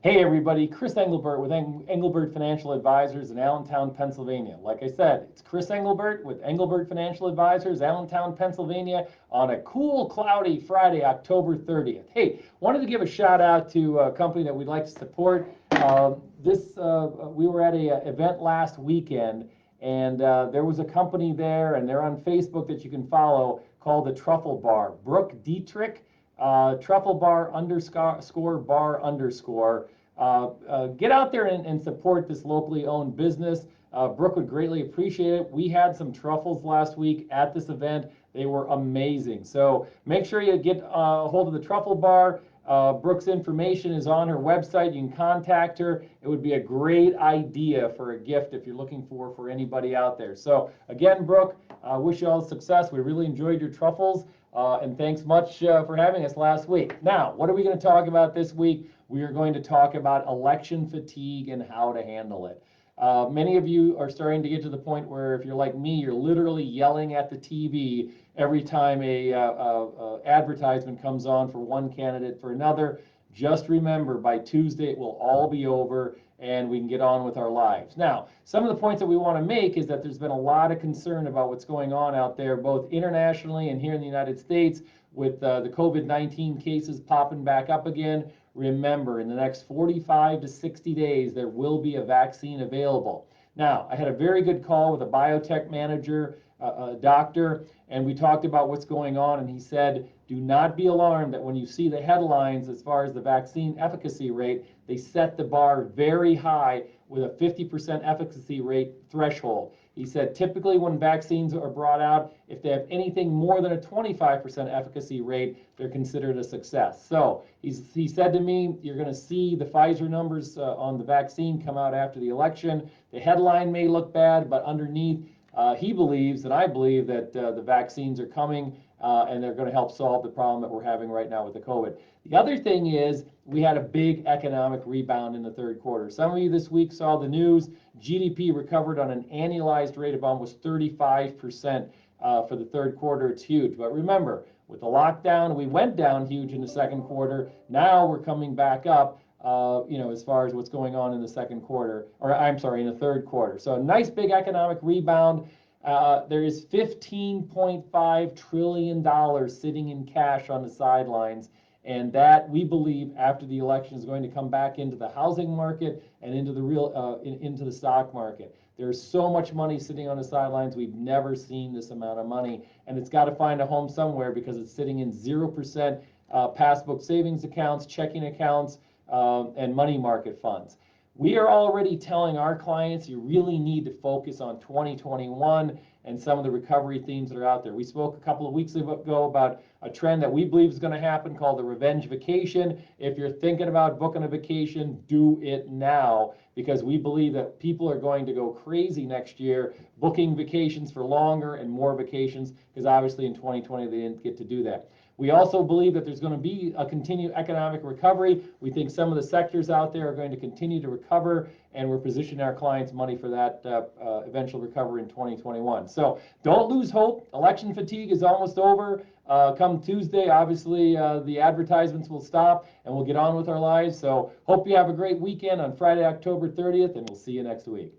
Hey everybody, Chris Engelbert with Engelbert Financial Advisors in Allentown, Pennsylvania. Like I said, it's Chris Engelbert with Engelbert Financial Advisors, Allentown, Pennsylvania, on a cool, cloudy Friday, October 30th. Hey, wanted to give a shout out to a company that we'd like to support. We were at an event last weekend, and there was a company there, and they're on Facebook that you can follow, called the Truffle Bar. Brooke Dietrich, Truffle Bar underscore bar underscore. Get out there and support this locally owned business. Brooke would greatly appreciate it. We had some truffles last week at this event. They were amazing. So make sure you get a hold of the Truffle Bar. Brooke's information is on her website. You can contact her. It would be a great idea for a gift if you're looking for anybody out there. So again, Brooke, wish you all success. We really enjoyed your truffles. And thanks much for having us last week. Now, what are we going to talk about this week? We are going to talk about election fatigue and how to handle it. Many of you are starting to get to the point where, if you're like me, you're literally yelling at the TV every time a advertisement comes on for one candidate for another. Just remember, by Tuesday it will all be over and we can get on with our lives. Now, some of the points that we want to make is that there's been a lot of concern about what's going on out there, both internationally and here in the United States, with the COVID-19 cases popping back up again. Remember, in the next 45 to 60 days, there will be a vaccine available. Now, I had a very good call with a biotech manager, a doctor, and we talked about what's going on, and he said, do not be alarmed that when you see the headlines as far as the vaccine efficacy rate, they set the bar very high with a 50% efficacy rate threshold. He said, typically when vaccines are brought out, if they have anything more than a 25% efficacy rate, they're considered a success. So he said to me, you're going to see the Pfizer numbers on the vaccine come out after the election. The headline may look bad, but underneath, he believes, and I believe, that the vaccines are coming and they're going to help solve the problem that we're having right now with the COVID. The other thing is, we had a big economic rebound in the third quarter. Some of you this week saw the news. GDP recovered on an annualized rate of almost 35% for the third quarter. It's huge. But remember, with the lockdown, we went down huge in the second quarter. Now we're coming back up. As far as what's going on in the second quarter, or I'm sorry, in the third quarter. So a nice big economic rebound. There is $15.5 trillion sitting in cash on the sidelines, and that, we believe, after the election is going to come back into the housing market and into the into the stock market. There's so much money sitting on the sidelines. We've never seen this amount of money, and it's got to find a home somewhere because it's sitting in 0% passbook savings accounts, checking accounts, and money market funds. We are already telling our clients you really need to focus on 2021 and some of the recovery themes that are out there. We spoke a couple of weeks ago about a trend that we believe is going to happen called the revenge vacation. If you're thinking about booking a vacation, do it now, because we believe that people are going to go crazy next year booking vacations for longer and more vacations, because obviously in 2020 they didn't get to do that. We also believe that there's going to be a continued economic recovery. We think some of the sectors out there are going to continue to recover, and we're positioning our clients' money for that eventual recovery in 2021. So don't lose hope. Election fatigue is almost over. Come Tuesday, obviously, the advertisements will stop, and we'll get on with our lives. So hope you have a great weekend on Friday, October 30th, and we'll see you next week.